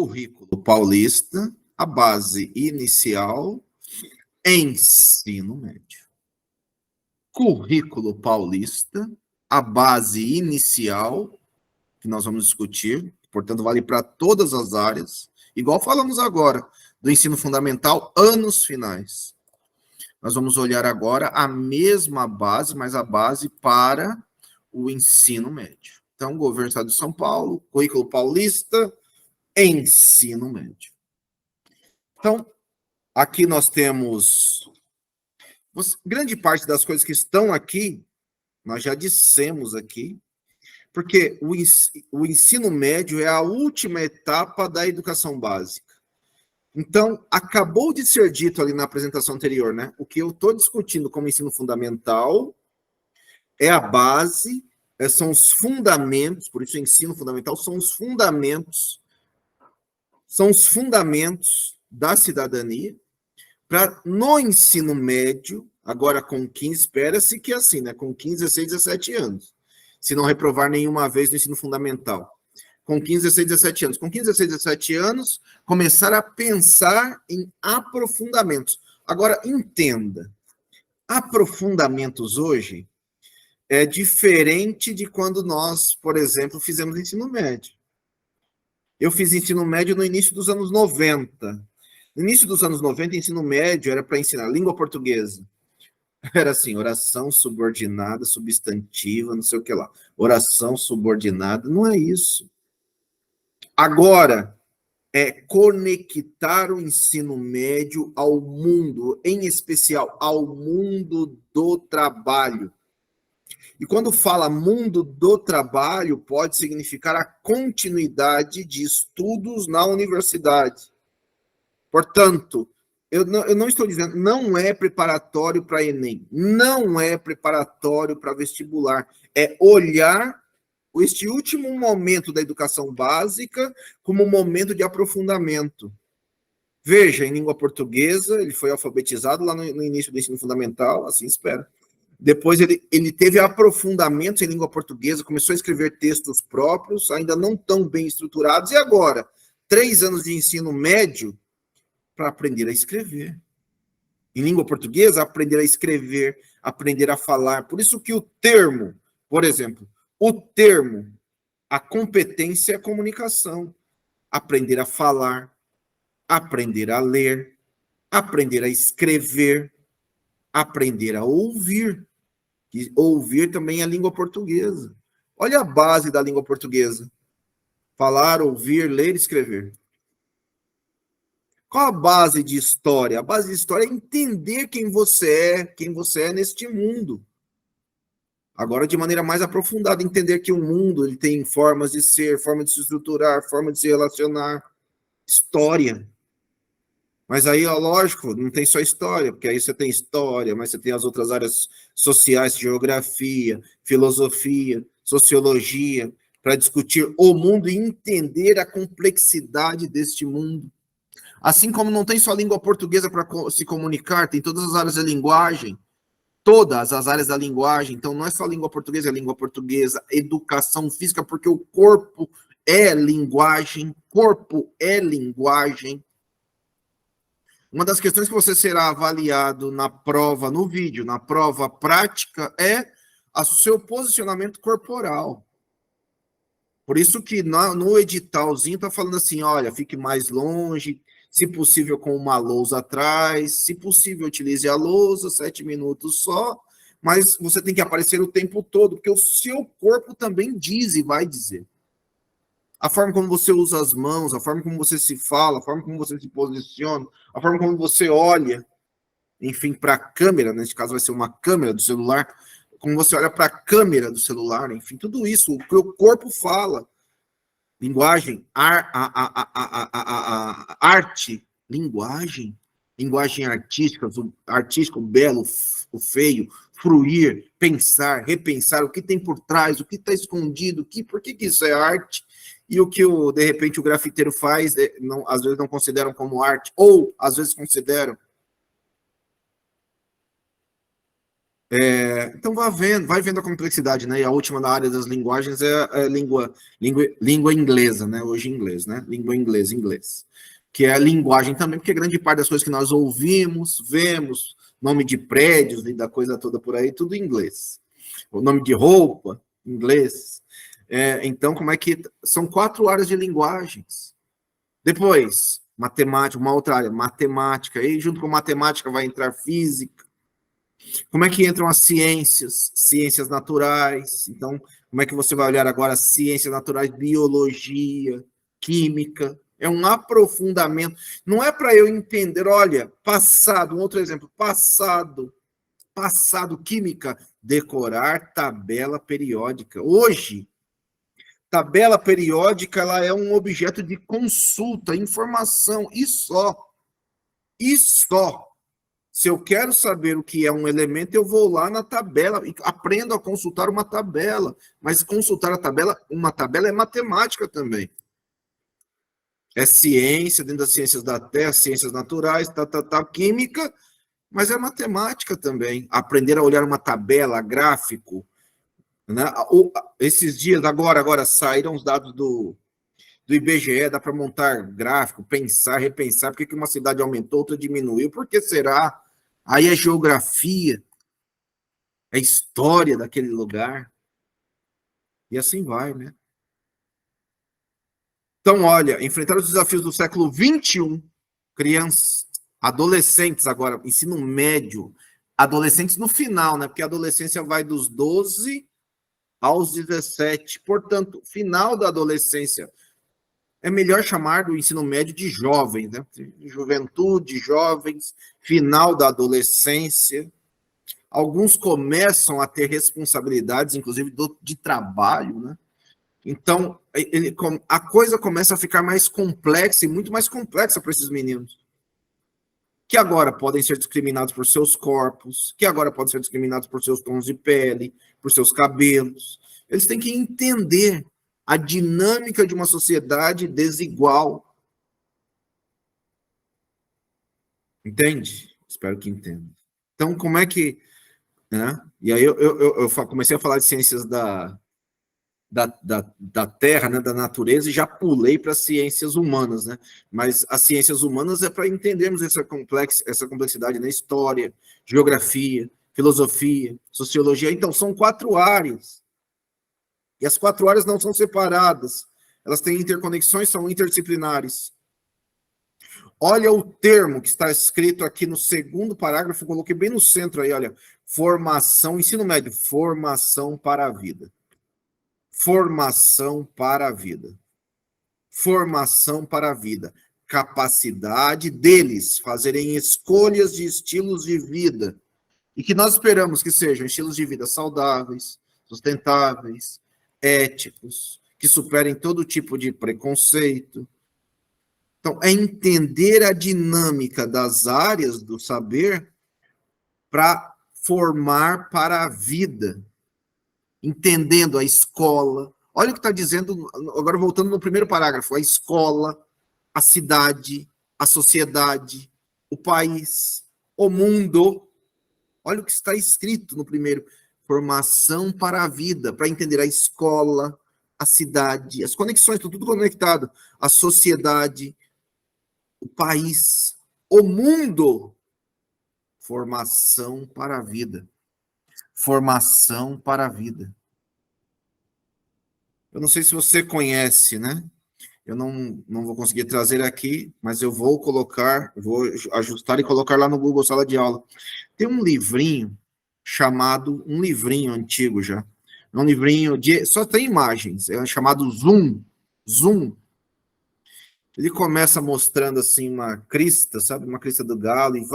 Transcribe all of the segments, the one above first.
Currículo paulista, a base inicial, ensino médio. Currículo paulista, a base inicial, que nós vamos discutir, portanto, vale para todas as áreas, igual falamos agora, do ensino fundamental, anos finais. Nós vamos olhar agora a mesma base, mas a base para o ensino médio. Então, governo do Estado de São Paulo, currículo paulista, ensino médio. Então, aqui nós temos grande parte das coisas que estão aqui, nós já dissemos aqui, porque o ensino médio é a última etapa da educação básica. Então, acabou de ser dito ali na apresentação anterior, né? O que eu estou discutindo como ensino fundamental é a base, são os fundamentos, por isso o ensino fundamental são os fundamentos da cidadania, para no ensino médio, agora com 15, espera-se que assim, né? Com 15, 16, 17 anos, se não reprovar nenhuma vez no ensino fundamental. Com 15, 16, 17 anos. Com 15, 16, 17 anos, começar a pensar em aprofundamentos. Agora, entenda, aprofundamentos hoje é diferente de quando nós, por exemplo, fizemos ensino médio. Eu fiz ensino médio no início dos anos 90. No início dos anos 90, ensino médio era para ensinar língua portuguesa. Era assim, oração subordinada, substantiva, não sei o que lá. Oração subordinada, não é isso. Agora, é conectar o ensino médio ao mundo, em especial ao mundo do trabalho. E quando fala mundo do trabalho, pode significar a continuidade de estudos na universidade. Portanto, eu não estou dizendo, não é preparatório para Enem, não é preparatório para vestibular, é olhar este último momento da educação básica como um momento de aprofundamento. Veja, em língua portuguesa, ele foi alfabetizado lá no início do ensino fundamental, assim espera. Depois ele teve aprofundamentos em língua portuguesa, começou a escrever textos próprios, ainda não tão bem estruturados, e agora, 3 anos de ensino médio para aprender a escrever. Em língua portuguesa, aprender a escrever, aprender a falar. Por isso que o termo, por exemplo, a competência é a comunicação. Aprender a falar, aprender a ler, aprender a escrever, aprender a ouvir. E ouvir também é a língua portuguesa. Olha a base da língua portuguesa. Falar, ouvir, ler, escrever. Qual a base de história? A base de história é entender quem você é neste mundo. Agora, de maneira mais aprofundada, entender que o mundo ele tem formas de ser, forma de se estruturar, forma de se relacionar, história. Mas aí, ó, lógico, não tem só história, porque aí você tem história, mas você tem as outras áreas sociais, geografia, filosofia, sociologia, para discutir o mundo e entender a complexidade deste mundo. Assim como não tem só língua portuguesa para se comunicar, tem todas as áreas da linguagem, todas as áreas da linguagem, então não é só língua portuguesa, educação física, porque o corpo é linguagem. Uma das questões que você será avaliado na prova, no vídeo, na prova prática, é o seu posicionamento corporal. Por isso que no editalzinho está falando assim, olha, fique mais longe, se possível com uma lousa atrás, se possível utilize a lousa, 7 minutos só, mas você tem que aparecer o tempo todo, porque o seu corpo também diz e vai dizer. A forma como você usa as mãos, a forma como você se fala, a forma como você se posiciona, a forma como você olha, enfim, para a câmera, nesse caso vai ser uma câmera do celular, como você olha para a câmera do celular, enfim, tudo isso, o que o corpo fala. Linguagem, arte, linguagem artística, o belo, o feio, fruir, pensar, repensar, o que tem por trás, o que está escondido, por que isso é arte, e o que, de repente, o grafiteiro faz, às vezes não consideram como arte, ou às vezes consideram. Então vai vendo a complexidade, né? E a última na área das linguagens é a língua inglesa, né? Hoje inglês, né? Língua inglês. Que é a linguagem também, porque grande parte das coisas que nós ouvimos, vemos, nome de prédios e da coisa toda por aí, tudo em inglês. O nome de roupa, inglês. Então, como é que... São 4 áreas de linguagens. Depois, matemática, uma outra área, matemática. E junto com matemática vai entrar física. Como é que entram as ciências? Ciências naturais. Então, como é que você vai olhar agora as ciências naturais, biologia, química? É um aprofundamento. Não é para eu entender, olha, passado, um outro exemplo, passado, química, decorar tabela periódica. Hoje, tabela periódica ela é um objeto de consulta, informação, e só. E só. Se eu quero saber o que é um elemento, eu vou lá na tabela e aprendo a consultar uma tabela. Mas consultar uma tabela é matemática também. É ciência, dentro das ciências da Terra, ciências naturais, química, mas é matemática também. Aprender a olhar uma tabela, gráfico. Né? Esses dias, agora saíram os dados do IBGE, dá para montar gráfico, pensar, repensar, por que uma cidade aumentou, outra diminuiu, por que será? Aí é geografia, é história daquele lugar, e assim vai, né? Então, olha, enfrentar os desafios do século XXI, crianças, adolescentes agora, ensino médio, adolescentes no final, né? Porque a adolescência vai dos 12 aos 17, portanto, final da adolescência. É melhor chamar do ensino médio de jovens, né? Juventude, jovens, final da adolescência. Alguns começam a ter responsabilidades, inclusive de trabalho, né? Então, a coisa começa a ficar mais complexa e muito mais complexa para esses meninos. Que agora podem ser discriminados por seus corpos, que agora podem ser discriminados por seus tons de pele, por seus cabelos. Eles têm que entender a dinâmica de uma sociedade desigual. Entende? Espero que entenda. Então, como é que... Né? E aí eu comecei a falar de ciências da Terra, né, da natureza, e já pulei para as ciências humanas, né? Mas as ciências humanas é para entendermos essa complexidade na história, geografia, filosofia, sociologia. Então, são 4 áreas. E as 4 áreas não são separadas. Elas têm interconexões, são interdisciplinares. Olha o termo que está escrito aqui no 2º parágrafo, coloquei bem no centro aí, olha. Formação, ensino médio, formação para a vida. Formação para a vida. Formação para a vida. Capacidade deles fazerem escolhas de estilos de vida. E que nós esperamos que sejam estilos de vida saudáveis, sustentáveis, éticos, que superem todo tipo de preconceito. Então, é entender a dinâmica das áreas do saber para formar para a vida, entendendo a escola. Olha o que está dizendo, agora voltando no primeiro parágrafo, a escola, a cidade, a sociedade, o país, o mundo. Olha o que está escrito no primeiro. Formação para a vida, para entender a escola, a cidade, as conexões, tudo conectado, a sociedade, o país, o mundo. Formação para a vida. Formação para a vida. Eu não sei se você conhece, né? Eu não vou conseguir trazer aqui, mas eu vou ajustar e colocar lá no Google Sala de Aula. Tem um livrinho um livrinho antigo já, um livrinho só tem imagens, é chamado Zoom. Zoom. Ele começa mostrando assim uma crista, sabe, uma crista do galo, e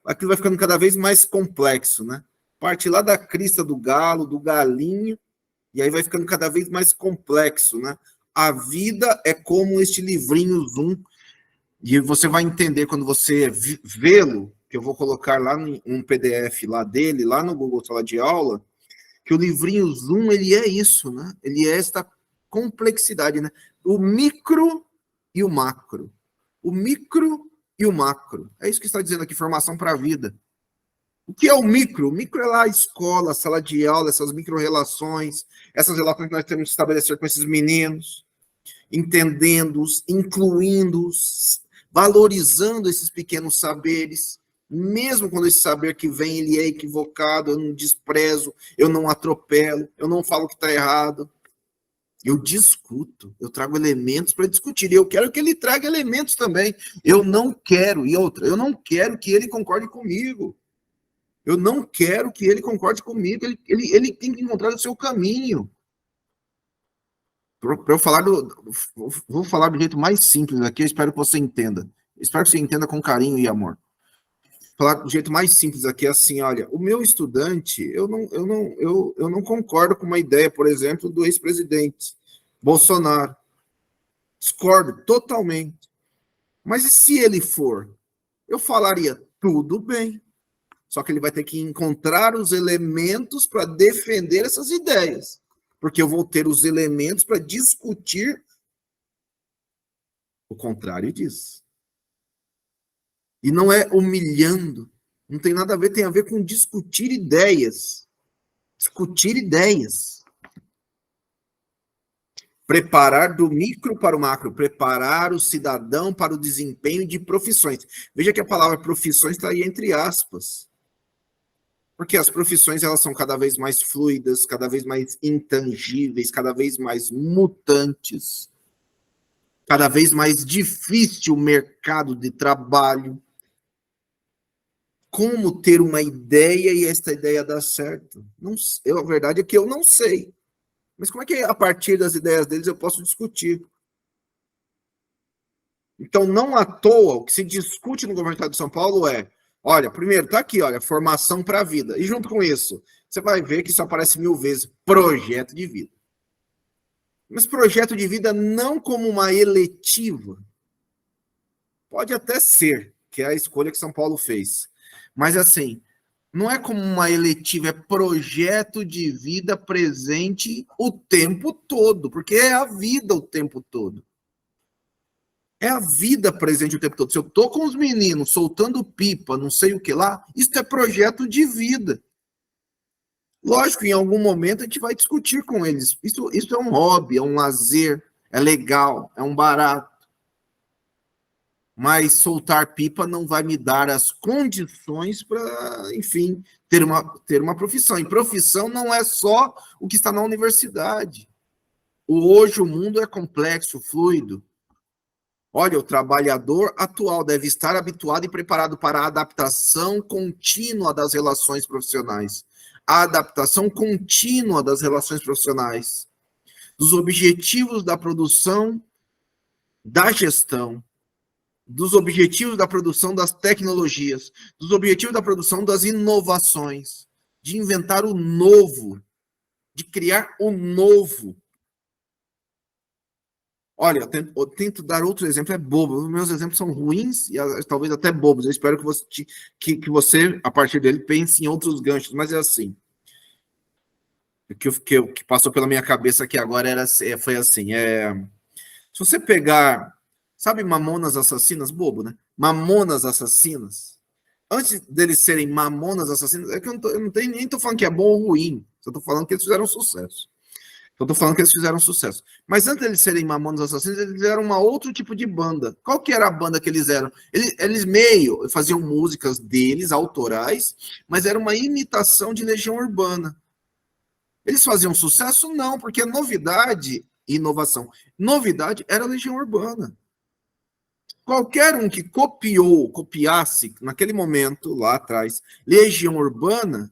aquilo vai ficando cada vez mais complexo, né? Parte lá da crista do galo, do galinho, e aí vai ficando cada vez mais complexo, né? A vida é como este livrinho Zoom, e você vai entender quando você vê-lo, que eu vou colocar lá um PDF lá dele, lá no Google Sala de Aula, que o livrinho Zoom, ele é isso, né? Ele é esta complexidade, né? O micro e o macro. O micro e o macro. É isso que está dizendo aqui, formação para a vida. O que é o micro? O micro é lá a escola, a sala de aula, essas micro-relações, essas relações que nós temos que estabelecer com esses meninos, entendendo-os, incluindo-os, valorizando esses pequenos saberes, mesmo quando esse saber que vem, ele é equivocado, eu não desprezo, eu não atropelo, eu não falo que está errado. Eu discuto, eu trago elementos para discutir, e eu quero que ele traga elementos também. Eu não quero, e outra, eu não quero que ele concorde comigo. Eu não quero que ele concorde comigo, ele tem que encontrar o seu caminho. Para eu falar vou falar do jeito mais simples aqui, eu espero que você entenda. Espero que você entenda com carinho e amor. Falar do jeito mais simples aqui é assim, olha, o meu estudante, eu não concordo com uma ideia, por exemplo, do ex-presidente Bolsonaro. Discordo totalmente. Mas e se ele for? Eu falaria, tudo bem. Só que ele vai ter que encontrar os elementos para defender essas ideias. Porque eu vou ter os elementos para discutir o contrário disso. E não é humilhando. Não tem nada a ver, tem a ver com discutir ideias. Discutir ideias. Preparar do micro para o macro. Preparar o cidadão para o desempenho de profissões. Veja que a palavra profissões está aí entre aspas. Porque as profissões elas são cada vez mais fluidas, cada vez mais intangíveis, cada vez mais mutantes. Cada vez mais difícil o mercado de trabalho. Como ter uma ideia e esta ideia dar certo? Não, a verdade é que eu não sei. Mas como é que a partir das ideias deles eu posso discutir? Então, não à toa, o que se discute no governo do Estado de São Paulo é, olha, primeiro, tá aqui, olha, formação para a vida. E junto com isso, você vai ver que isso aparece 1000 vezes, projeto de vida. Mas projeto de vida não como uma eletiva. Pode até ser, que é a escolha que São Paulo fez. Mas assim, não é como uma eletiva, é projeto de vida presente o tempo todo, porque é a vida o tempo todo. É a vida presente o tempo todo. Se eu tô com os meninos soltando pipa, não sei o que lá, isso é projeto de vida. Lógico, em algum momento a gente vai discutir com eles. Isso é um hobby, é um lazer, é legal, é um barato. Mas soltar pipa não vai me dar as condições para, enfim, ter uma profissão. E profissão não é só o que está na universidade. Hoje o mundo é complexo, fluido. Olha, o trabalhador atual deve estar habituado e preparado para a adaptação contínua das relações profissionais. A adaptação contínua das relações profissionais, dos objetivos da produção, da gestão, dos objetivos da produção das tecnologias, dos objetivos da produção das inovações, de inventar o novo, de criar o novo. Olha, eu tento dar outro exemplo, é bobo. Os meus exemplos são ruins e talvez até bobos. Eu espero que você, a partir dele, pense em outros ganchos, mas é assim. O que passou pela minha cabeça aqui agora foi assim. Se você pegar, sabe, Mamonas Assassinas, bobo, né? Mamonas Assassinas. Antes deles serem Mamonas Assassinas, é que eu não nem tô falando que é bom ou ruim. Eu tô falando que eles fizeram sucesso. Eu tô falando que eles fizeram sucesso. Mas antes deles serem Mamonas Assassinos, eles eram uma outro tipo de banda. Qual que era a banda que eles eram? Eles meio faziam músicas deles, autorais, mas era uma imitação de Legião Urbana. Eles faziam sucesso? Não, porque novidade e inovação. Novidade era Legião Urbana. Qualquer um que copiasse naquele momento, lá atrás, Legião Urbana,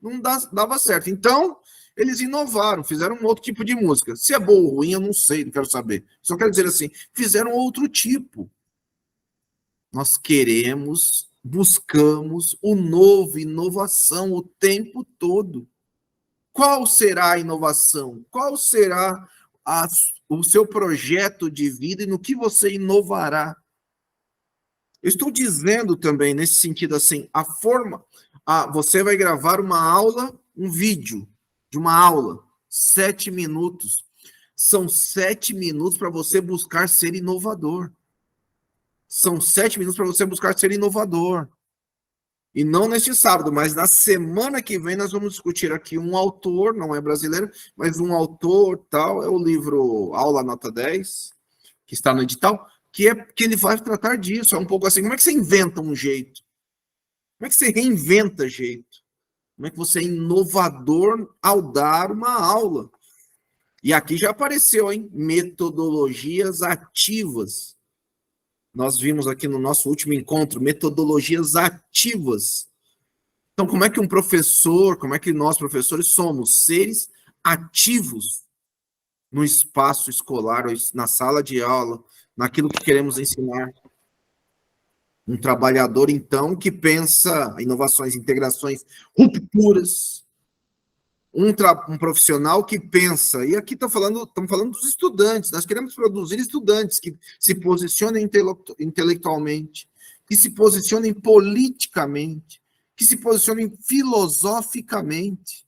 não dava certo. Então, eles inovaram, fizeram um outro tipo de música. Se é boa ou ruim, eu não sei, não quero saber. Só quero dizer assim, fizeram outro tipo. Nós queremos, buscamos o novo, inovação o tempo todo. Qual será a inovação? Qual será o seu projeto de vida e no que você inovará? Eu estou dizendo também, nesse sentido, assim, você vai gravar uma aula, um vídeo de uma aula, 7 minutos. São 7 minutos para você buscar ser inovador. São 7 minutos para você buscar ser inovador. E não neste sábado, mas na semana que vem nós vamos discutir aqui um autor, não é brasileiro, mas um autor, tal, é o livro Aula Nota 10, que está no edital, que ele vai tratar disso. É um pouco assim, como é que você inventa um jeito? Como é que você reinventa jeito? Como é que você é inovador ao dar uma aula? E aqui já apareceu, hein? Metodologias ativas. Nós vimos aqui no nosso último encontro, metodologias ativas. Então, como é que um professor, como é que nós, professores, somos seres ativos no espaço escolar, na sala de aula, naquilo que queremos ensinar? Um trabalhador, então, que pensa inovações, integrações, rupturas. Um profissional que pensa, e aqui estamos falando dos estudantes, nós queremos produzir estudantes que se posicionem intelectualmente, que se posicionem politicamente, que se posicionem filosoficamente.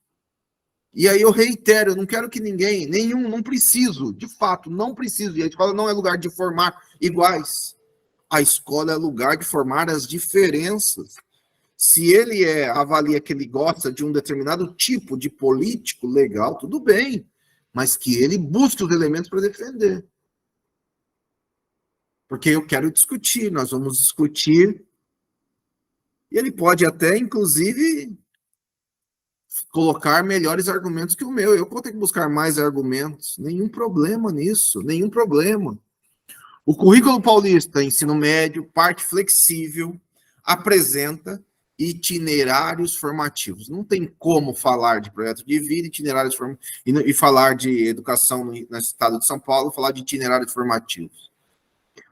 E aí eu reitero, eu não quero que nenhum, não preciso, de fato, não preciso, e a escola não é lugar de formar iguais, a escola é lugar de formar as diferenças. Se ele avalia que ele gosta de um determinado tipo de político legal, tudo bem, mas que ele busque os elementos para defender. Porque eu quero discutir, nós vamos discutir, e ele pode até, inclusive, colocar melhores argumentos que o meu. Eu vou ter que buscar mais argumentos. Nenhum problema nisso, nenhum problema. O currículo paulista, ensino médio, parte flexível, apresenta itinerários formativos. Não tem como falar de projeto de vida, itinerários formativos, e falar de educação no estado de São Paulo, falar de itinerários formativos.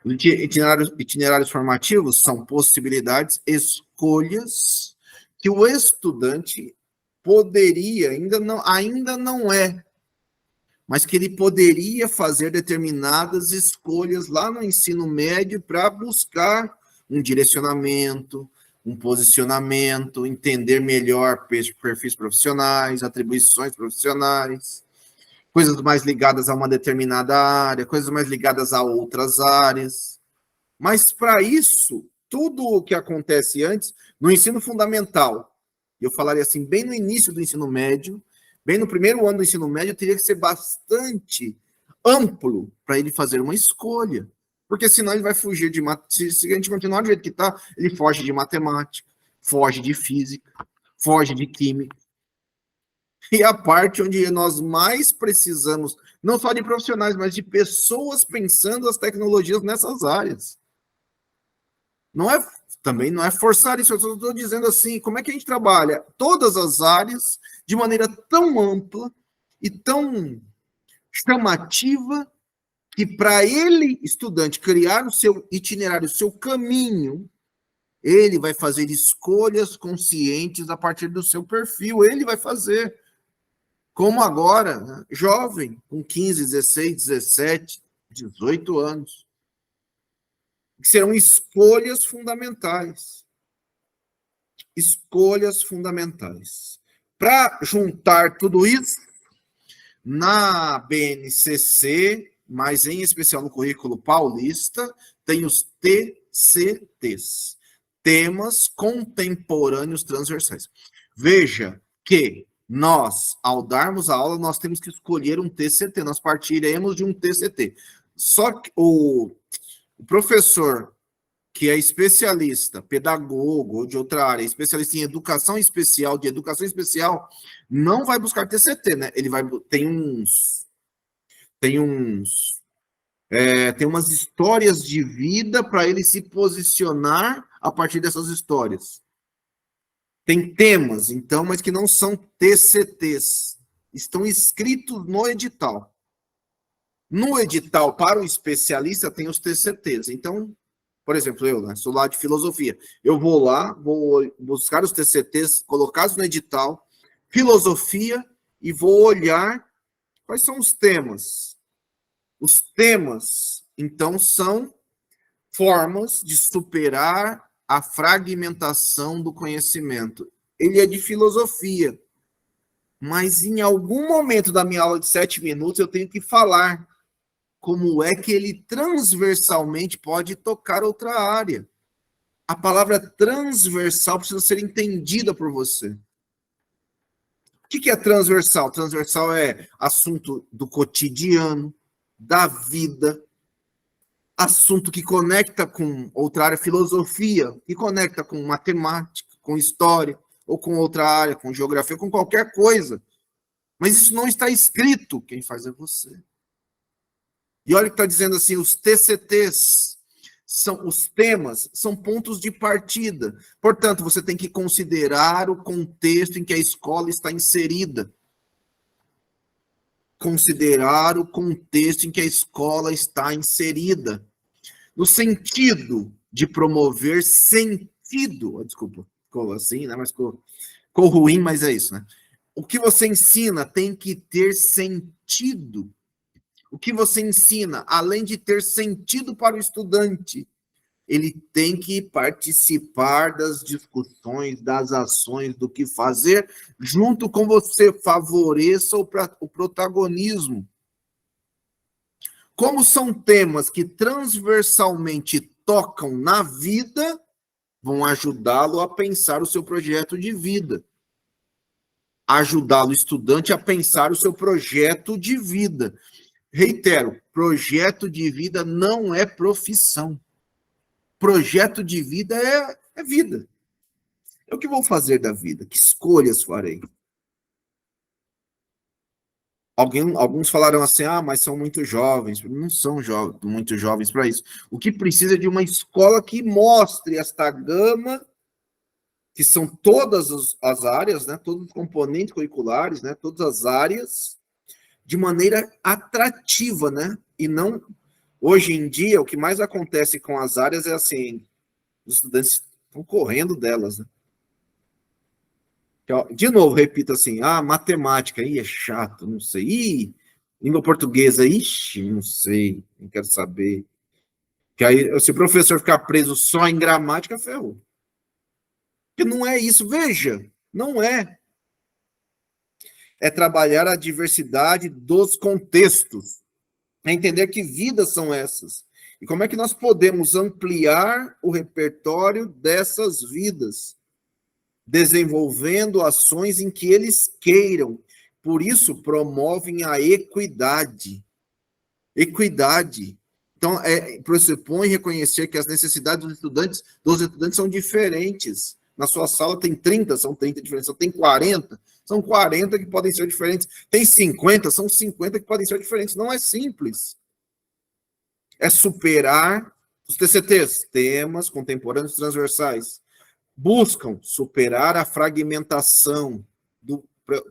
Itinerários formativos são possibilidades, escolhas que o estudante poderia, ainda não é, mas que ele poderia fazer determinadas escolhas lá no ensino médio para buscar um direcionamento, um posicionamento, entender melhor perfis profissionais, atribuições profissionais, coisas mais ligadas a uma determinada área, coisas mais ligadas a outras áreas. Mas para isso, tudo o que acontece antes, no ensino fundamental, eu falaria assim, bem no início do ensino médio, bem no primeiro ano do ensino médio, teria que ser bastante amplo para ele fazer uma escolha. Porque senão ele vai fugir de matemática. Se a gente continuar do jeito que está, ele foge de matemática, foge de física, foge de química. E a parte onde nós mais precisamos, não só de profissionais, mas de pessoas pensando as tecnologias nessas áreas. Também não é forçar isso, eu estou dizendo assim, como é que a gente trabalha todas as áreas de maneira tão ampla e tão chamativa que para ele, estudante, criar o seu itinerário, o seu caminho, ele vai fazer escolhas conscientes a partir do seu perfil, ele vai fazer. Como agora, né? Jovem, com 15, 16, 17, 18 anos. Serão escolhas fundamentais. Escolhas fundamentais. Para juntar tudo isso, na BNCC, mas em especial no currículo paulista, tem os TCTs, temas contemporâneos transversais. Veja que nós, ao darmos a aula, nós temos que escolher um TCT, nós partiremos de um TCT. Só que o professor que é especialista, pedagogo ou de outra área, especialista em educação especial, não vai buscar TCT, né? Ele vai tem umas histórias de vida para ele se posicionar a partir dessas histórias. Tem temas, então, mas que não são TCTs, estão escritos no edital. No edital, para o especialista, tem os TCTs. Então, por exemplo, eu, né, sou lá de filosofia. Eu vou lá, vou buscar os TCTs colocados no edital, filosofia, e vou olhar quais são os temas. Os temas, então, são formas de superar a fragmentação do conhecimento. Ele é de filosofia, mas em algum momento da minha aula de 7 minutos eu tenho que falar como é que ele transversalmente pode tocar outra área. A palavra transversal precisa ser entendida por você. O que é transversal? Transversal é assunto do cotidiano, da vida, assunto que conecta com outra área, filosofia, que conecta com matemática, com história, ou com outra área, com geografia, com qualquer coisa. Mas isso não está escrito, quem faz é você. E olha o que está dizendo assim, os TCTs, são os temas, são pontos de partida. Portanto, você tem que considerar o contexto em que a escola está inserida. Considerar o contexto em que a escola está inserida. No sentido de promover sentido. Desculpa, ficou assim, né? Mas ficou ruim, mas é isso, né? O que você ensina tem que ter sentido. O que você ensina, além de ter sentido para o estudante, ele tem que participar das discussões, das ações, do que fazer, junto com você, favoreça o protagonismo. Como são temas que transversalmente tocam na vida, vão ajudá-lo a pensar o seu projeto de vida. Ajudá-lo, estudante, a pensar o seu projeto de vida. Reitero, projeto de vida não é profissão. Projeto de vida é vida. É o que vou fazer da vida, que escolhas farei. Alguns falaram assim, mas são muito jovens. Não são muito jovens para isso. O que precisa é de uma escola que mostre esta gama, que são todas as áreas, né, todos os componentes curriculares, né, todas as áreas, de maneira atrativa, né? E não... Hoje em dia, o que mais acontece com as áreas é assim, os estudantes estão correndo delas, né? De novo, repito assim, matemática, é chato, não sei. Língua portuguesa, não sei, não quero saber. Que aí, se o professor ficar preso só em gramática, ferrou. Porque não é isso, veja, não é. É trabalhar a diversidade dos contextos. É entender que vidas são essas. E como é que nós podemos ampliar o repertório dessas vidas, desenvolvendo ações em que eles queiram. Por isso, promovem a equidade. Equidade. Então, pressupõe reconhecer que as necessidades dos estudantes são diferentes. Na sua sala tem 30, são 30 diferentes. Tem 40, são 40 que podem ser diferentes. Tem 50, são 50 que podem ser diferentes. Não é simples. É superar os TCTs, temas contemporâneos transversais. Buscam superar a fragmentação do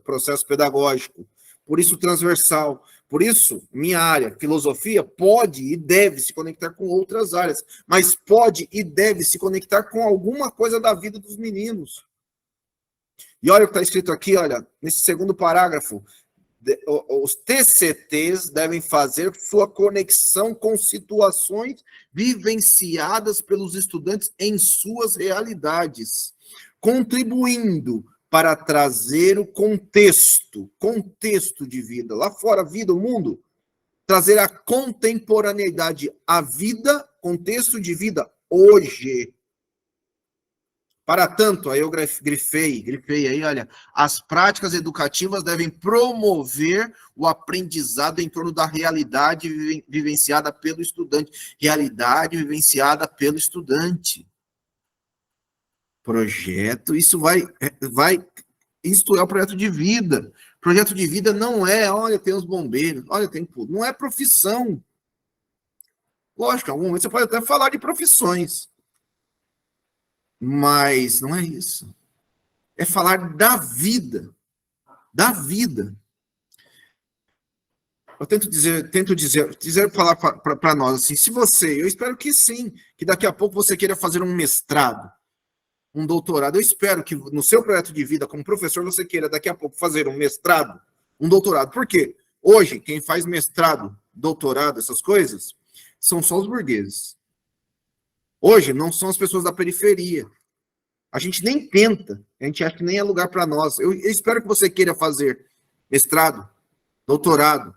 processo pedagógico. Por isso, transversal. Por isso, minha área, filosofia, pode e deve se conectar com outras áreas, mas pode e deve se conectar com alguma coisa da vida dos meninos. E olha o que está escrito aqui, olha, nesse segundo parágrafo, os TCTs devem fazer sua conexão com situações vivenciadas pelos estudantes em suas realidades, contribuindo para trazer o contexto de vida, lá fora, vida, o mundo, trazer a contemporaneidade, a vida, contexto de vida hoje. Para tanto, aí eu grifei aí, olha, as práticas educativas devem promover o aprendizado em torno da realidade vivenciada pelo estudante. Realidade vivenciada pelo estudante. Projeto, isto é o projeto de vida. Projeto de vida não é, olha, tem os bombeiros, olha, tem tudo. Não é profissão. Lógico, em algum momento você pode até falar de profissões. Mas não é isso. É falar da vida. Da vida. Eu tento falar para nós assim, se você, eu espero que sim, que daqui a pouco você queira fazer um mestrado, um doutorado. Eu espero que no seu projeto de vida como professor você queira daqui a pouco fazer um mestrado, um doutorado. Por quê? Hoje, quem faz mestrado, doutorado, essas coisas, são só os burgueses. Hoje, não são as pessoas da periferia. A gente nem tenta, a gente acha que nem é lugar para nós. Eu espero que você queira fazer mestrado, doutorado,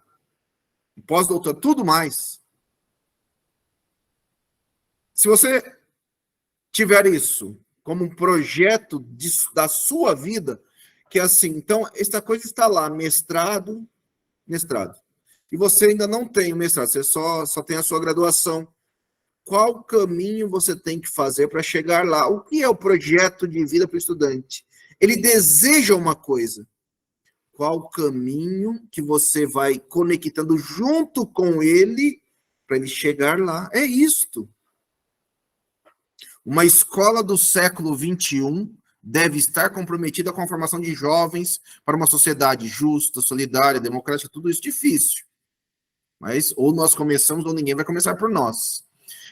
pós-doutorado, tudo mais. Se você tiver isso como um projeto da sua vida, que é assim, então, essa coisa está lá, mestrado, e você ainda não tem o mestrado, você só tem a sua graduação. Qual caminho você tem que fazer para chegar lá? O que é o projeto de vida para o estudante? Ele deseja uma coisa. Qual o caminho que você vai conectando junto com ele para ele chegar lá? É isto. Uma escola do século XXI deve estar comprometida com a formação de jovens para uma sociedade justa, solidária, democrática, tudo isso difícil. Mas ou nós começamos ou ninguém vai começar por nós.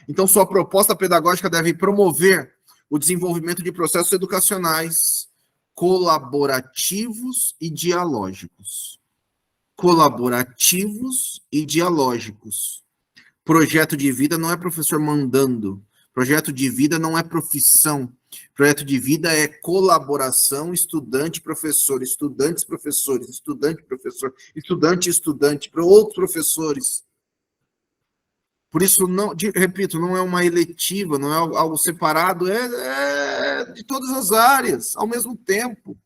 Então, sua proposta pedagógica deve promover o desenvolvimento de processos educacionais colaborativos e dialógicos. Colaborativos e dialógicos. Projeto de vida não é professor mandando. Projeto de vida não é profissão. Projeto de vida é colaboração, estudante-professor, estudantes-professores, estudante-professor, estudante-estudante, para outros professores. Por isso, não, repito, não é uma eletiva, não é algo separado, é de todas as áreas, ao mesmo tempo.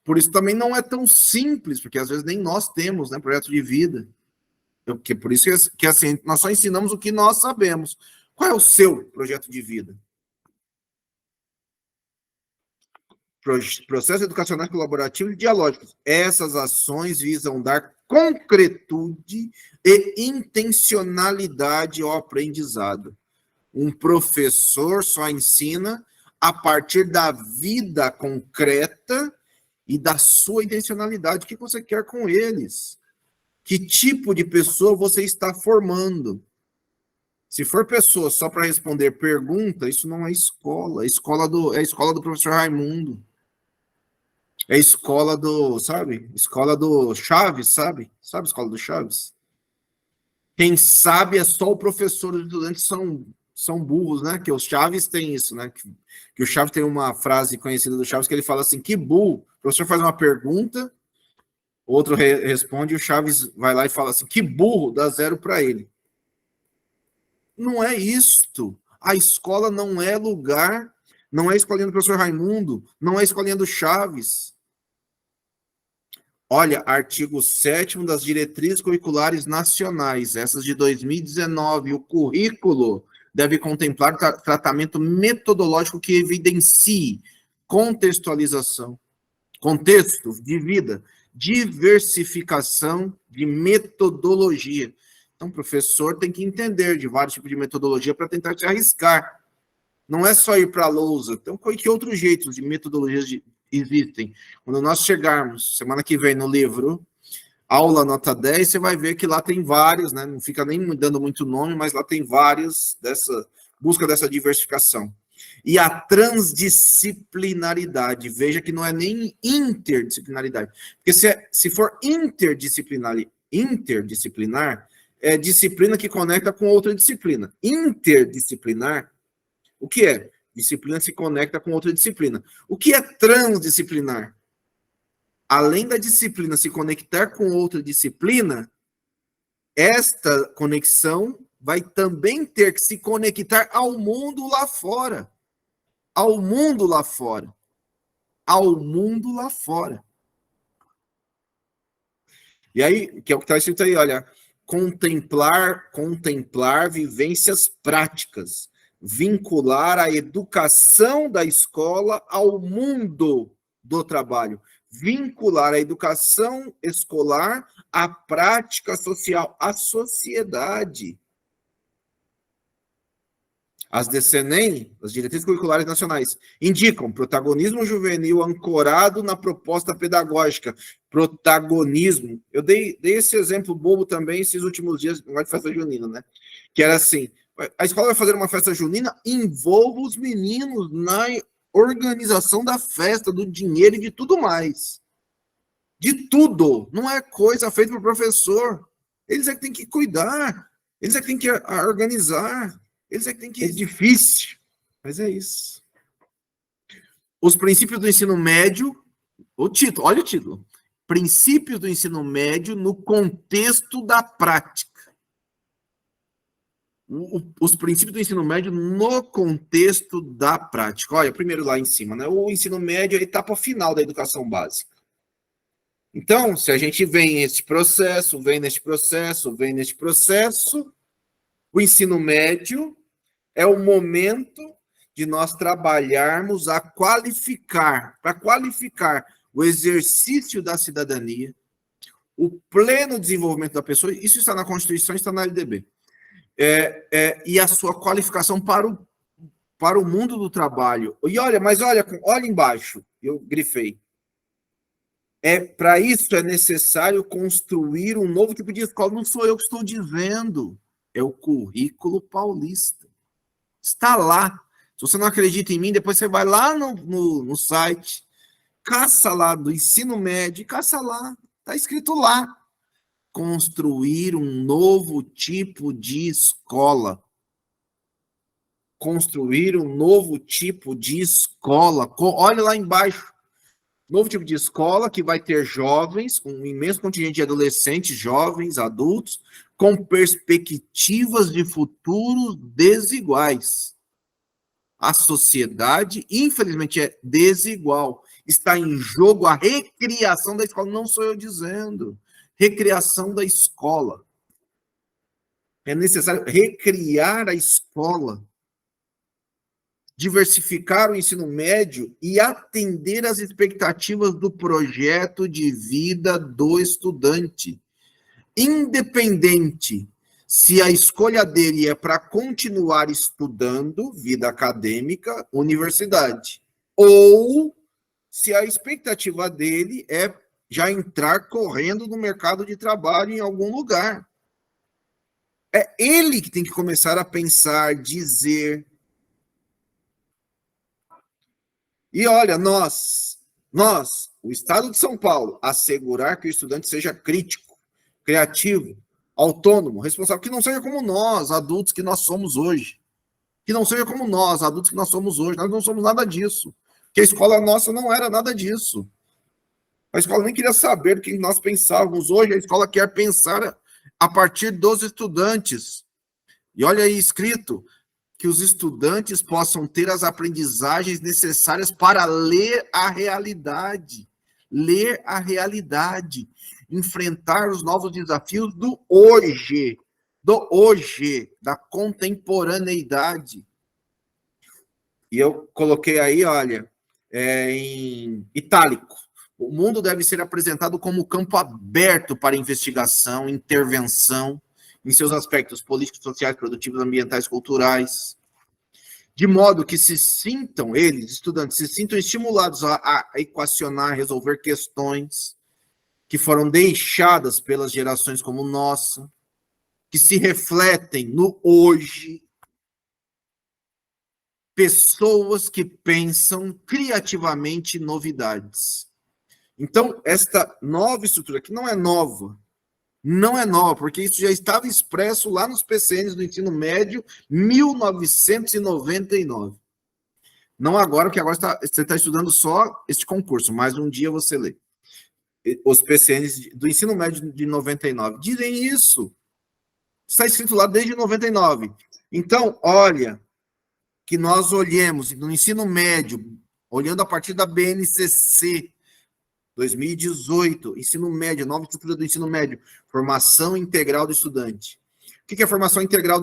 Por isso também não é tão simples, porque às vezes nem nós temos, né, projeto de vida. Por isso que assim, nós só ensinamos o que nós sabemos. Qual é o seu projeto de vida? Processos educacionais colaborativos e dialógicos. Essas ações visam dar concretude e intencionalidade ao aprendizado. Um professor só ensina a partir da vida concreta e da sua intencionalidade. O que você quer com eles? Que tipo de pessoa você está formando? Se for pessoa só para responder pergunta, isso não é escola. É a escola do professor Raimundo. É a escola do, sabe? Escola do Chaves, sabe? Sabe a escola do Chaves? Quem sabe é só o professor, os estudantes são burros, né? Que os Chaves tem isso, né? Que o Chaves tem uma frase conhecida do Chaves que ele fala assim, que burro. O professor faz uma pergunta, outro responde, e o Chaves vai lá e fala assim, que burro, dá 0 para ele. Não é isto. A escola não é lugar, não é a escolinha do professor Raimundo, não é a escolinha do Chaves. Olha, artigo 7º das diretrizes curriculares nacionais, essas de 2019, o currículo deve contemplar tratamento metodológico que evidencie contextualização, contexto de vida, diversificação de metodologia. Então, o professor tem que entender de vários tipos de metodologia para tentar se arriscar. Não é só ir para a lousa. Então, que outros jeitos de metodologias existem? Quando nós chegarmos, semana que vem, no livro Aula Nota 10, você vai ver que lá tem vários, né? Não fica nem dando muito nome, mas lá tem vários busca dessa diversificação. E a transdisciplinaridade, veja que não é nem interdisciplinaridade. Porque se for interdisciplinar, é disciplina que conecta com outra disciplina. Interdisciplinar, o que é? Disciplina se conecta com outra disciplina. O que é transdisciplinar? Além da disciplina se conectar com outra disciplina, esta conexão vai também ter que se conectar ao mundo lá fora. Ao mundo lá fora. Ao mundo lá fora. E aí, que é o que está escrito aí, olha, contemplar vivências práticas, vincular a educação da escola ao mundo do trabalho, vincular a educação escolar à prática social, à sociedade. As DCNEM, as Diretrizes Curriculares Nacionais, indicam protagonismo juvenil ancorado na proposta pedagógica. Protagonismo. Eu dei esse exemplo bobo também esses últimos dias, não é de festa junina, né? Que era assim, a escola vai fazer uma festa junina, envolva os meninos na organização da festa, do dinheiro e de tudo mais. De tudo. Não é coisa feita pelo professor. Eles é que tem que cuidar. Eles é que tem que organizar. Eles é que tem que... É difícil, mas é isso. Os princípios do ensino médio, o título, olha o título. princípios do ensino médio no contexto da prática. Os princípios do ensino médio no contexto da prática. Olha, primeiro lá em cima, né? O ensino médio é a etapa final da educação básica. Então, se a gente vem neste processo, o ensino médio é o momento de nós trabalharmos para qualificar o exercício da cidadania, o pleno desenvolvimento da pessoa, isso está na Constituição, está na LDB, e a sua qualificação para o mundo do trabalho. E olha embaixo, eu grifei. Para isso é necessário construir um novo tipo de escola. Não sou eu que estou dizendo, é o currículo paulista. Está lá. Se você não acredita em mim, depois você vai lá no site, caça lá do ensino médio, caça lá, está escrito lá. Construir um novo tipo de escola. Construir um novo tipo de escola. Olha lá embaixo. Novo tipo de escola que vai ter jovens, um imenso contingente de adolescentes, jovens, adultos, com perspectivas de futuro desiguais. A sociedade, infelizmente, é desigual. Está em jogo a recriação da escola. Não sou eu dizendo. Recriação da escola. É necessário recriar a escola, diversificar o ensino médio e atender às expectativas do projeto de vida do estudante. Independente se a escolha dele é para continuar estudando, vida acadêmica, universidade, ou se a expectativa dele é já entrar correndo no mercado de trabalho em algum lugar. É ele que tem que começar a pensar, dizer. E olha, nós, o Estado de São Paulo, assegurar que o estudante seja crítico, criativo, autônomo, responsável, que não seja como nós, adultos que nós somos hoje. Que não seja como nós, adultos que nós somos hoje. Nós não somos nada disso. Porque a escola nossa não era nada disso. A escola nem queria saber do que nós pensávamos. Hoje a escola quer pensar a partir dos estudantes. E olha aí escrito, que os estudantes possam ter as aprendizagens necessárias para ler a realidade. Ler a realidade. Enfrentar os novos desafios do hoje, da contemporaneidade. E eu coloquei aí, olha, em itálico. O mundo deve ser apresentado como campo aberto para investigação, intervenção, em seus aspectos políticos, sociais, produtivos, ambientais, culturais, de modo que eles, estudantes, se sintam estimulados a equacionar, resolver questões que foram deixadas pelas gerações como nossa, que se refletem no hoje, pessoas que pensam criativamente novidades. Então, esta nova estrutura, que não é nova, porque isso já estava expresso lá nos PCNs do ensino médio, 1999. Não agora, porque agora você está estudando só este concurso, mas um dia você lê. Os PCNs do ensino médio de 99 dizem isso. Está escrito lá desde 99. Então, olha, que nós olhemos no ensino médio, olhando a partir da BNCC, 2018, ensino médio, nova estrutura do ensino médio, formação integral do estudante. O que é formação integral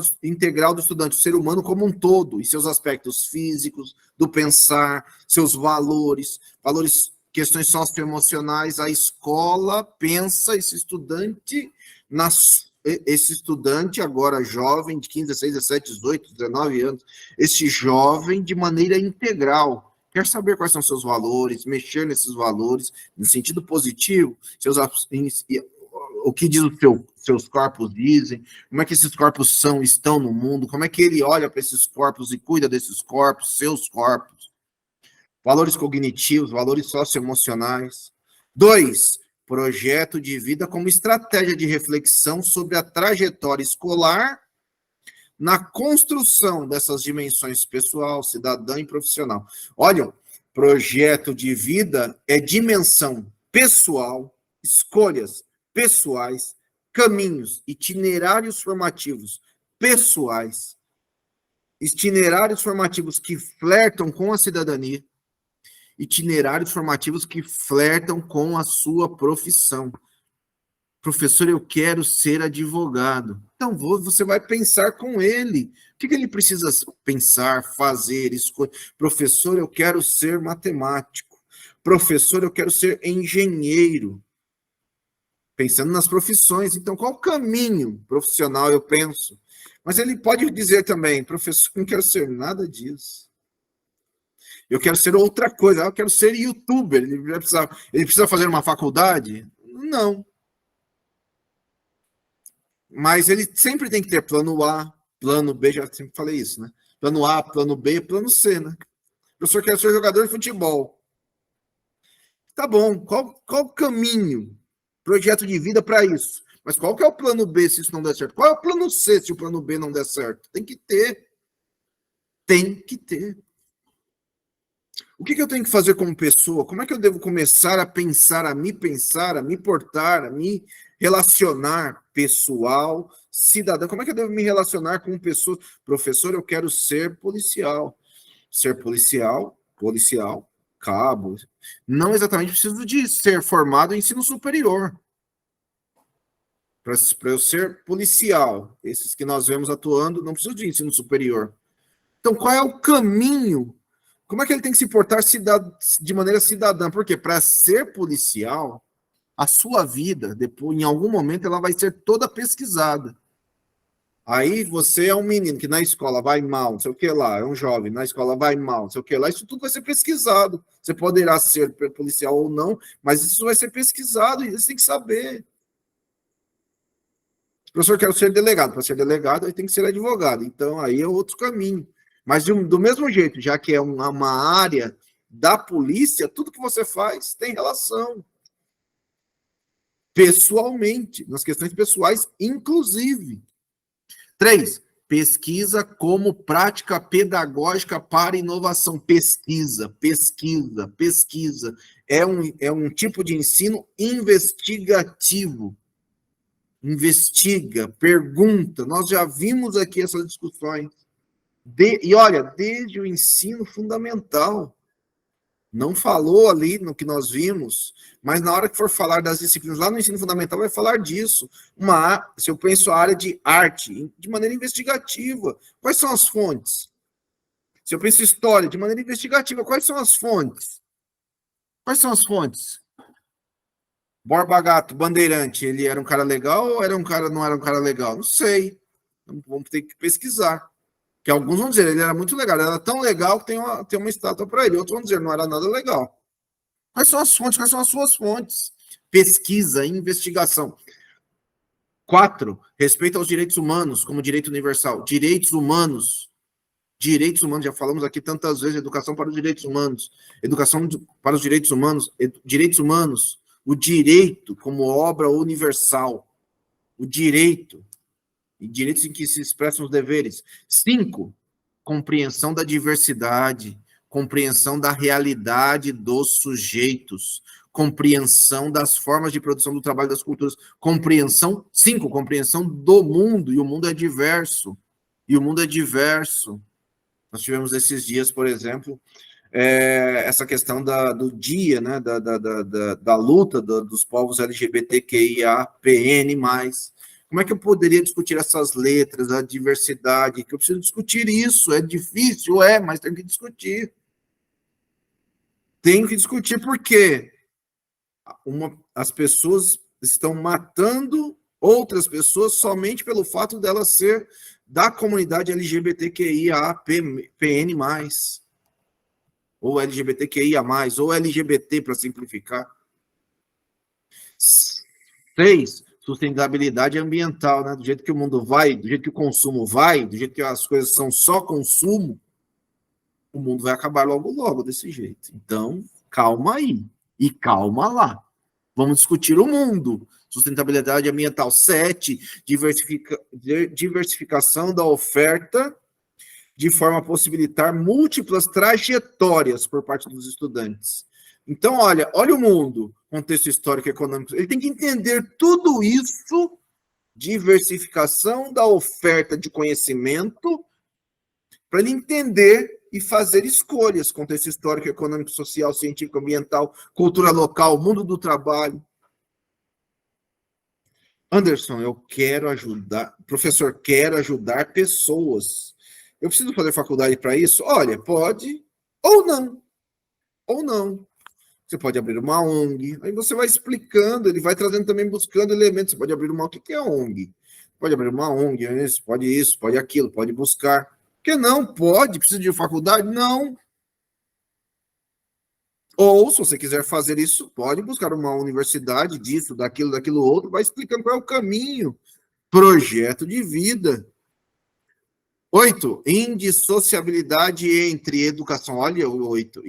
do estudante? O ser humano como um todo, e seus aspectos físicos, do pensar, seus valores, questões socioemocionais. A escola pensa esse estudante agora jovem, de 15, 16, 17, 18, 19 anos, esse jovem de maneira integral. Quer saber quais são seus valores, mexer nesses valores, no sentido positivo, o que diz seus corpos dizem, como é que esses corpos estão no mundo, como é que ele olha para esses corpos e cuida desses corpos, seus corpos. Valores cognitivos, valores socioemocionais. 2, projeto de vida como estratégia de reflexão sobre a trajetória escolar na construção dessas dimensões pessoal, cidadã e profissional. Olha, projeto de vida é dimensão pessoal, escolhas pessoais, caminhos, itinerários formativos pessoais, itinerários formativos que flertam com a cidadania, itinerários formativos que flertam com a sua profissão. Professor, eu quero ser advogado. Então, você vai pensar com ele. O que ele precisa pensar, fazer, escolher? Professor, eu quero ser matemático. Professor, eu quero ser engenheiro. Pensando nas profissões. Então, qual o caminho profissional eu penso? Mas ele pode dizer também, professor, eu não quero ser nada disso. Eu quero ser outra coisa. Eu quero ser youtuber. Ele precisa fazer uma faculdade? Não. Mas ele sempre tem que ter plano A, plano B, já sempre falei isso, né? Plano A, plano B, plano C, né? O professor quer ser jogador de futebol. Tá bom, qual o caminho, projeto de vida para isso? Mas qual que é o plano B se isso não der certo? Qual é o plano C se o plano B não der certo? Tem que ter. Tem que ter. O que eu tenho que fazer como pessoa? Como é que eu devo começar a pensar, a me portar, a me relacionar pessoal, cidadão? Como é que eu devo me relacionar com pessoas? Professor, eu quero ser policial. Ser policial, cabo. Não exatamente preciso de ser formado em ensino superior. Para eu ser policial, esses que nós vemos atuando, não preciso de ensino superior. Então, qual é o caminho? Como é que ele tem que se portar de maneira cidadã? Porque para ser policial, a sua vida, depois, em algum momento, ela vai ser toda pesquisada. Aí você é um menino que na escola vai mal, não sei o que lá, é um jovem, na escola vai mal, não sei o que lá, isso tudo vai ser pesquisado. Você poderá ser policial ou não, mas isso vai ser pesquisado e você tem que saber. O professor quer ser delegado, para ser delegado, ele tem que ser advogado, então aí é outro caminho. Mas do mesmo jeito, já que é uma área da polícia, tudo que você faz tem relação. Pessoalmente, nas questões pessoais, inclusive. 3. Pesquisa como prática pedagógica para inovação. Pesquisa. É um tipo de ensino investigativo. Investiga, pergunta. Nós já vimos aqui essas discussões. E olha, desde o ensino fundamental. Não falou ali no que nós vimos, mas na hora que for falar das disciplinas lá no ensino fundamental, vai falar disso. Se eu penso a área de arte, de maneira investigativa, quais são as fontes? Se eu penso história, de maneira investigativa, quais são as fontes? Quais são as fontes? Borba Gato, Bandeirante, ele era um cara legal ou não era um cara legal? Não sei. Vamos ter que pesquisar. Que alguns vão dizer, ele era muito legal, ele era tão legal que tem uma estátua para ele. Outros vão dizer, não era nada legal. Quais são as fontes? Quais são as suas fontes? Pesquisa, investigação. 4. Respeito aos direitos humanos como direito universal. Direitos humanos, já falamos aqui tantas vezes, educação para os direitos humanos. Educação para os direitos humanos. O direito como obra universal. O direito. E direitos em que se expressam os deveres. 5, compreensão da diversidade, compreensão da realidade dos sujeitos, compreensão das formas de produção do trabalho das culturas, compreensão do mundo, e o mundo é diverso. Nós tivemos esses dias, por exemplo, essa questão do dia, né, da luta dos povos LGBTQIA+, Como é que eu poderia discutir essas letras, a diversidade? Que eu preciso discutir isso. É difícil, mas tenho que discutir. Tenho que discutir porque as pessoas estão matando outras pessoas somente pelo fato delas ser da comunidade LGBTQIA+, ou LGBTQIA+, ou LGBT, para simplificar. 6. Sustentabilidade ambiental, né? Do jeito que o mundo vai, do jeito que o consumo vai, do jeito que as coisas são só consumo, o mundo vai acabar logo desse jeito. Então, calma aí e calma lá. Vamos discutir o mundo. Sustentabilidade ambiental. 7, diversificação da oferta de forma a possibilitar múltiplas trajetórias por parte dos estudantes. Então, olha o mundo, contexto histórico e econômico. Ele tem que entender tudo isso, diversificação da oferta de conhecimento, para ele entender e fazer escolhas, contexto histórico, econômico, social, científico, ambiental, cultura local, mundo do trabalho. Anderson, eu quero ajudar, professor, quero ajudar pessoas. Eu preciso fazer faculdade para isso? Olha, pode ou não. Ou não. Você pode abrir uma ONG, aí você vai explicando, ele vai trazendo também, buscando elementos. Você pode abrir uma, o que é ONG? Pode abrir uma ONG, isso, pode aquilo, pode buscar. Por que não? Pode, precisa de faculdade? Não. Ou, se você quiser fazer isso, pode buscar uma universidade disso, daquilo outro, vai explicando qual é o caminho. Projeto de vida. 8, indissociabilidade entre educação. Olha o 8.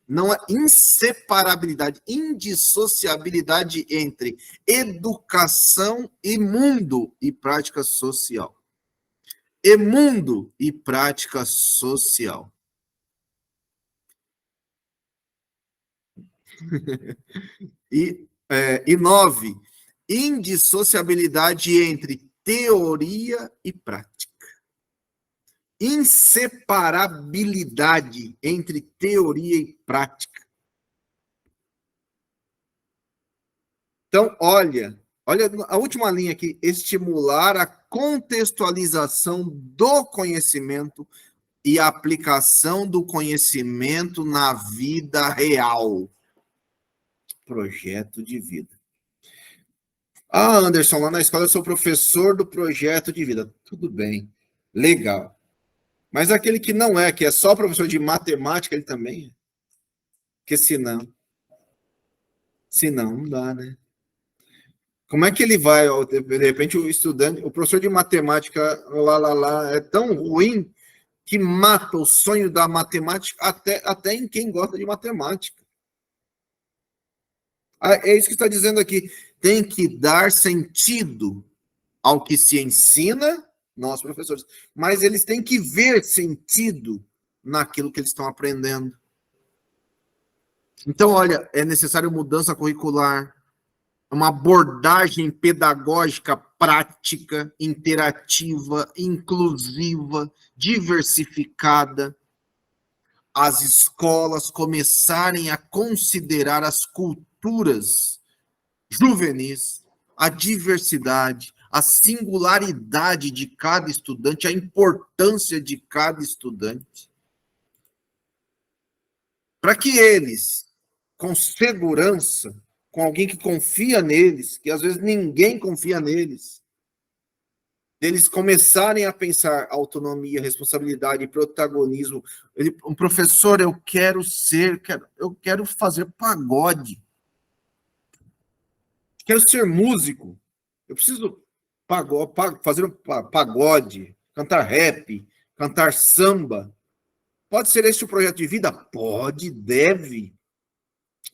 Não é inseparabilidade, indissociabilidade entre educação e mundo e prática social. E mundo e prática social. E 9, indissociabilidade entre teoria e prática. Inseparabilidade entre teoria e prática. Então, olha a última linha aqui, estimular a contextualização do conhecimento e a aplicação do conhecimento na vida real. Projeto de vida. Ah, Anderson, lá na escola eu sou professor do projeto de vida. Tudo bem, legal. Mas aquele que não é, que é só professor de matemática, ele também é. Porque senão não dá, né? Como é que ele vai, de repente, o estudante, o professor de matemática, é tão ruim que mata o sonho da matemática até em quem gosta de matemática. É isso que está dizendo aqui. Tem que dar sentido ao que se ensina, nós professores, mas eles têm que ver sentido naquilo que eles estão aprendendo. Então, olha, é necessário mudança curricular, uma abordagem pedagógica prática, interativa, inclusiva, diversificada. As escolas começarem a considerar as culturas juvenis, a diversidade, a singularidade de cada estudante, a importância de cada estudante, para que eles, com segurança, com alguém que confia neles, que às vezes ninguém confia neles, eles começarem a pensar autonomia, responsabilidade, protagonismo. Um professor, eu quero fazer pagode. Quero ser músico. Eu preciso fazer um pagode, cantar rap, cantar samba. Pode ser esse o projeto de vida? Pode, deve.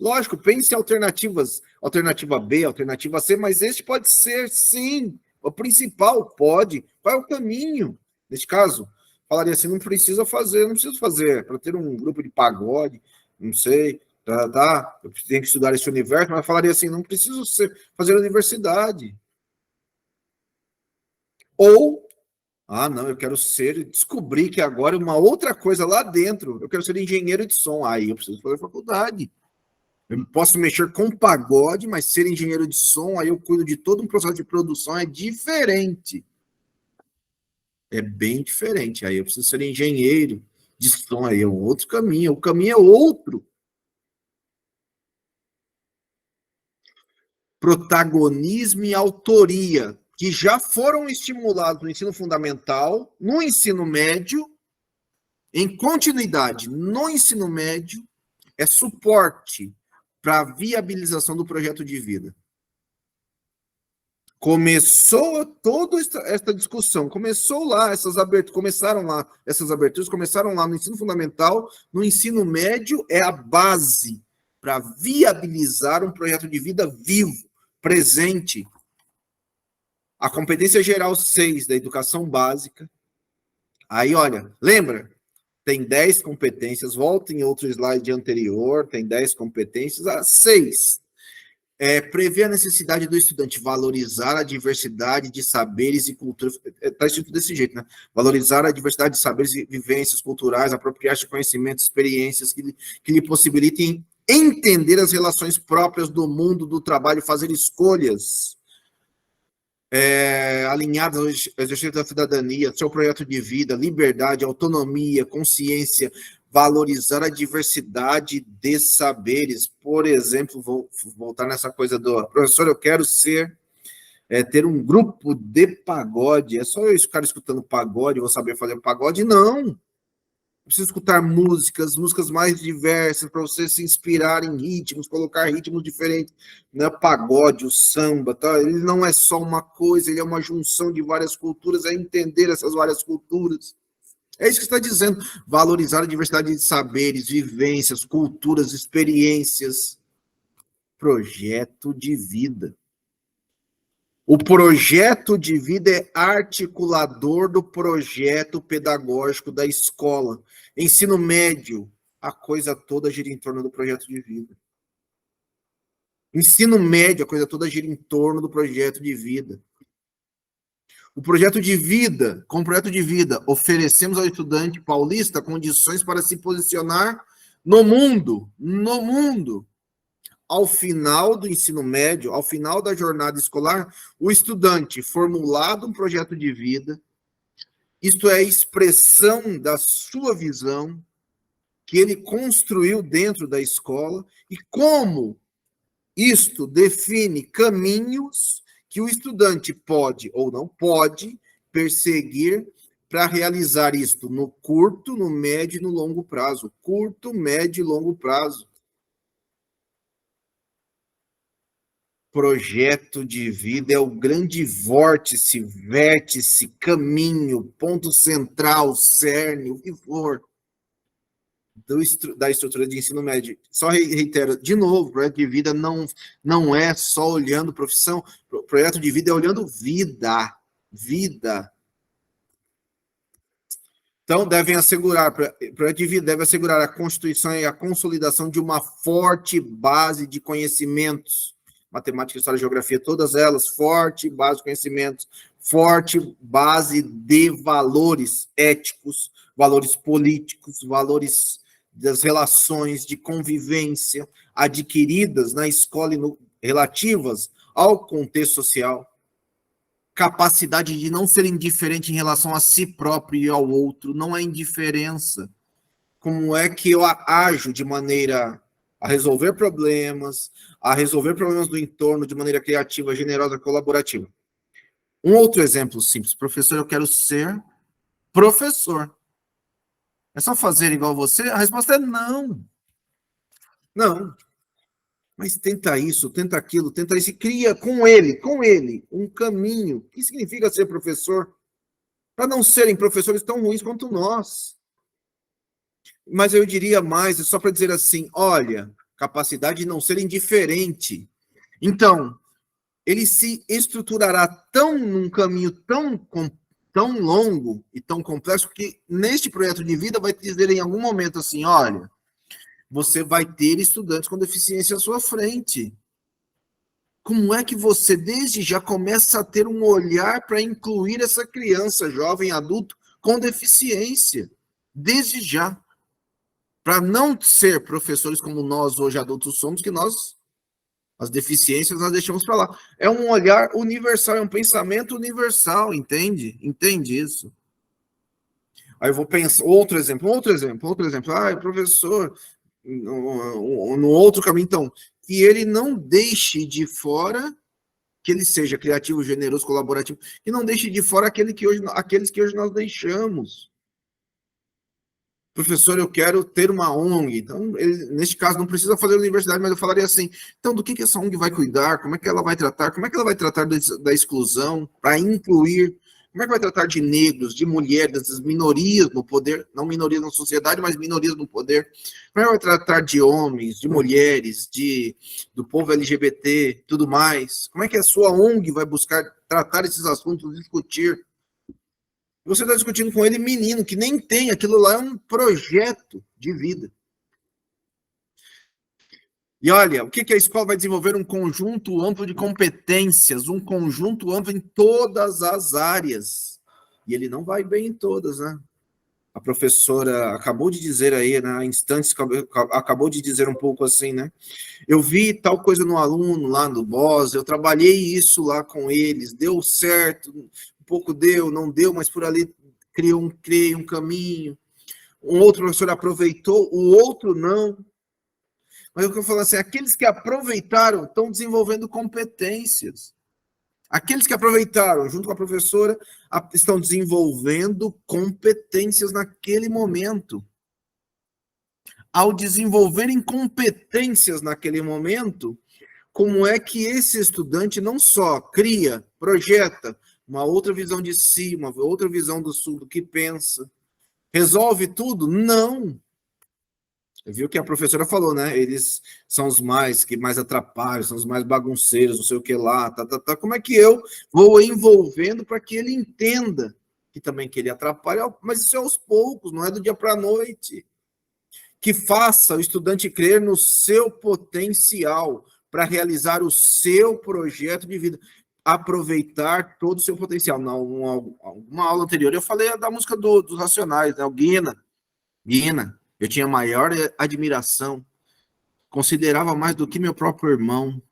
Lógico, pense em alternativas, alternativa B, alternativa C, mas este pode ser, sim, o principal, pode. Qual é o caminho? Neste caso, falaria assim, não preciso fazer, para ter um grupo de pagode, não sei, eu tenho que estudar esse universo, mas falaria assim, não preciso fazer universidade. Ou, não, eu quero descobrir que agora uma outra coisa lá dentro, eu quero ser engenheiro de som, aí eu preciso fazer faculdade. Eu posso mexer com pagode, mas ser engenheiro de som, aí eu cuido de todo um processo de produção, é diferente. É bem diferente. Aí eu preciso ser engenheiro de som, aí é um outro caminho. O caminho é outro. Protagonismo e autoria, que já foram estimulados no ensino fundamental, no ensino médio, em continuidade no ensino médio, é suporte para a viabilização do projeto de vida. Começou toda esta discussão, essas aberturas começaram lá no ensino fundamental, no ensino médio é a base para viabilizar um projeto de vida vivo, presente. A competência geral 6 da educação básica. Aí, olha, lembra? Tem 10 competências. Volta em outro slide anterior, tem 10 competências. 6. Prever a necessidade do estudante valorizar a diversidade de saberes e culturas. Está escrito desse jeito, né? Valorizar a diversidade de saberes e vivências culturais, apropriar-se de conhecimentos, experiências que lhe possibilitem entender as relações próprias do mundo do trabalho, fazer escolhas alinhadas ao exercício da cidadania, seu projeto de vida, liberdade, autonomia, consciência, valorizar a diversidade de saberes. Por exemplo, vou voltar nessa coisa do professor, eu quero ter um grupo de pagode. É só eu ficar escutando pagode, vou saber fazer pagode? Não. Preciso escutar músicas mais diversas, para você se inspirar em ritmos, colocar ritmos diferentes, né? Pagode, o samba, tá? Ele não é só uma coisa, ele é uma junção de várias culturas, é entender essas várias culturas. É isso que está dizendo, valorizar a diversidade de saberes, vivências, culturas, experiências. Projeto de vida. O projeto de vida é articulador do projeto pedagógico da escola. Ensino médio, a coisa toda gira em torno do projeto de vida. Ensino médio, a coisa toda gira em torno do projeto de vida. O projeto de vida, com o projeto de vida, oferecemos ao estudante paulista condições para se posicionar no mundo. Ao final do ensino médio, ao final da jornada escolar, o estudante formulado um projeto de vida, isto é a expressão da sua visão, que ele construiu dentro da escola, e como isto define caminhos que o estudante pode ou não pode perseguir para realizar isto no curto, no médio e no longo prazo. Curto, médio e longo prazo. Projeto de vida é o grande vértice, caminho, ponto central, cerne, o que for, da estrutura de ensino médio. Só reitero, de novo, projeto de vida não é só olhando profissão, projeto de vida é olhando vida. Então, projeto de vida deve assegurar a constituição e a consolidação de uma forte base de conhecimentos, matemática, história, geografia, todas elas, forte base de conhecimentos, forte base de valores éticos, valores políticos, valores das relações de convivência adquiridas na escola e relativas ao contexto social, capacidade de não ser indiferente em relação a si próprio e ao outro, não é indiferença. Como é que eu ajo de maneira a resolver problemas do entorno de maneira criativa, generosa, colaborativa. Um outro exemplo simples. Professor, eu quero ser professor. É só fazer igual você? A resposta é não. Não. Mas tenta isso, tenta aquilo, tenta isso. E cria com ele, um caminho. O que significa ser professor? Para não serem professores tão ruins quanto nós. Mas eu diria mais, é só para dizer assim, olha, capacidade de não ser indiferente. Então, ele se estruturará num caminho tão longo e tão complexo que neste projeto de vida vai te dizer em algum momento assim, olha, você vai ter estudantes com deficiência à sua frente. Como é que você desde já começa a ter um olhar para incluir essa criança, jovem, adulto com deficiência? Desde já. Para não ser professores como nós hoje adultos somos, que as deficiências nós deixamos para lá. É um olhar universal, é um pensamento universal, entende? Entende isso? Aí eu vou pensar, outro exemplo. Professor, no outro caminho, então, que ele não deixe de fora, que ele seja criativo, generoso, colaborativo, que não deixe de fora aqueles que hoje nós deixamos. Professor, eu quero ter uma ONG. Então, ele, neste caso, não precisa fazer universidade, mas eu falaria assim, então, do que essa ONG vai cuidar? Como é que ela vai tratar? Como é que ela vai tratar da exclusão, para incluir? Como é que vai tratar de negros, de mulheres, das minorias no poder? Não minorias na sociedade, mas minorias no poder. Como é que vai tratar de homens, de mulheres, do povo LGBT, tudo mais? Como é que a sua ONG vai buscar tratar esses assuntos, discutir? Você está discutindo com ele, menino, que nem tem, aquilo lá é um projeto de vida. E olha, o que a escola vai desenvolver? Um conjunto amplo de competências, um conjunto amplo em todas as áreas. E ele não vai bem em todas, né? A professora acabou de dizer aí, né? Instantes, acabou de dizer um pouco assim, né? Eu vi tal coisa no aluno lá no BOS, eu trabalhei isso lá com eles, deu certo, um pouco deu, não deu, mas por ali criei um caminho. Um outro professor aproveitou, o outro não. Mas o que eu falo assim, aqueles que aproveitaram estão desenvolvendo competências. Aqueles que aproveitaram, junto com a professora, estão desenvolvendo competências naquele momento. Ao desenvolverem competências naquele momento, como é que esse estudante não só cria, projeta uma outra visão de si, uma outra visão do que pensa, resolve tudo? Não. Viu que a professora falou, né? Eles são os que mais atrapalham, são os mais bagunceiros, não sei o que lá, tá. Como é que eu vou envolvendo para que ele entenda que também que ele atrapalha, mas isso é aos poucos, não é do dia para a noite. Que faça o estudante crer no seu potencial para realizar o seu projeto de vida, aproveitar todo o seu potencial. Uma aula anterior eu falei da música dos Racionais, né? O Guina. Eu tinha maior admiração, considerava mais do que meu próprio irmão.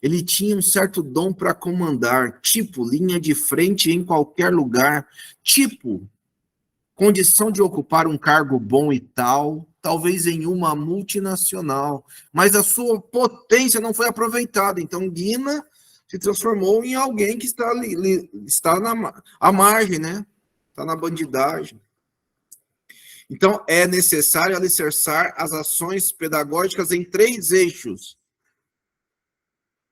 Ele tinha um certo dom para comandar, tipo, linha de frente em qualquer lugar, tipo, condição de ocupar um cargo bom e tal, talvez em uma multinacional, mas a sua potência não foi aproveitada. Então, Guina se transformou em alguém que está está à margem, né? Está na bandidagem. Então, é necessário alicerçar as ações pedagógicas em 3 eixos.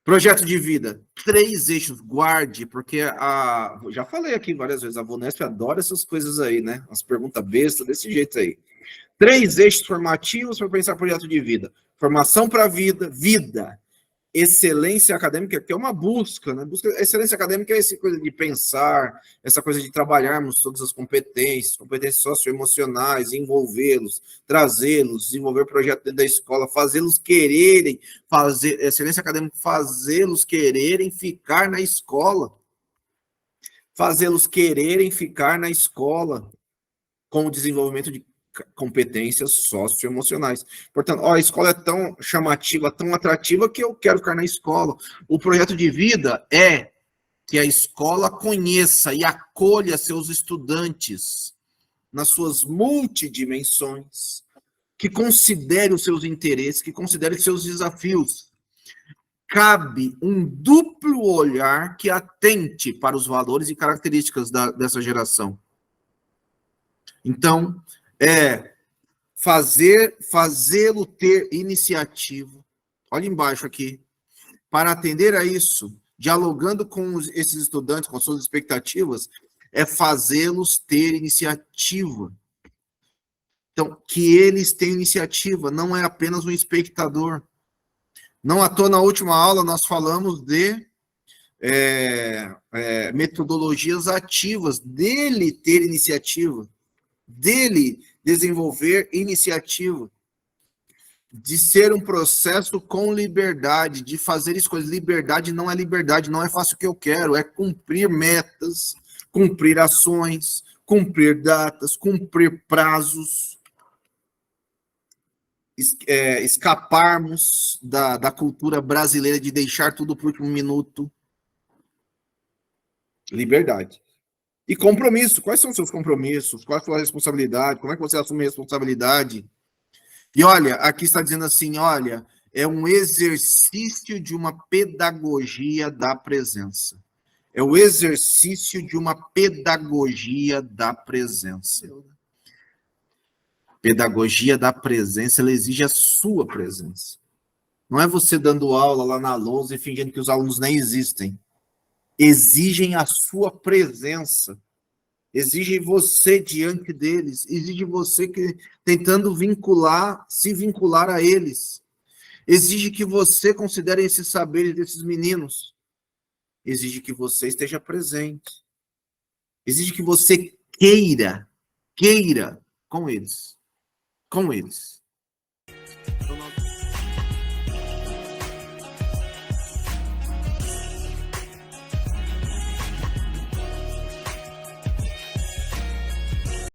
Projeto de vida, 3 eixos, guarde, porque já falei aqui várias vezes, a Vunesp adora essas coisas aí, né? As perguntas bestas, desse jeito aí. 3 eixos formativos para pensar projeto de vida. Formação para a vida, excelência acadêmica, que é uma busca, né? Excelência acadêmica é essa coisa de pensar, essa coisa de trabalharmos todas as competências socioemocionais, envolvê-los, trazê-los, desenvolver projeto dentro da escola, fazê-los quererem, excelência acadêmica, fazê-los quererem ficar na escola, com o desenvolvimento de competências socioemocionais. Portanto, a escola é tão chamativa, tão atrativa, que eu quero ficar na escola. O projeto de vida é que a escola conheça e acolha seus estudantes nas suas multidimensões, que considere os seus interesses, que considere os seus desafios. Cabe um duplo olhar que atente para os valores e características dessa geração. Então, fazê-lo ter iniciativa. Olha embaixo aqui. Para atender a isso, dialogando com esses estudantes, com suas expectativas, é fazê-los ter iniciativa. Então, que eles tenham iniciativa, não é apenas um espectador. Não à toa, na última aula, nós falamos de metodologias ativas, dele ter iniciativa, dele desenvolver iniciativa, de ser um processo com liberdade, de fazer escolhas. Liberdade, não é faço o que eu quero, é cumprir metas, cumprir ações, cumprir datas, cumprir prazos, escaparmos da cultura brasileira de deixar tudo por último minuto. Liberdade. E compromisso. Quais são os seus compromissos? Qual é a sua responsabilidade? Como é que você assume a responsabilidade? E olha, aqui está dizendo assim, olha, é um exercício de uma pedagogia da presença. É o exercício de uma pedagogia da presença. Pedagogia da presença, ela exige a sua presença. Não é você dando aula lá na lousa e fingindo que os alunos nem existem. Exigem a sua presença. Exige você diante deles, exige você tentando se vincular a eles. Exige que você considere esses saberes desses meninos. Exige que você esteja presente. Exige que você queira com eles. Com eles.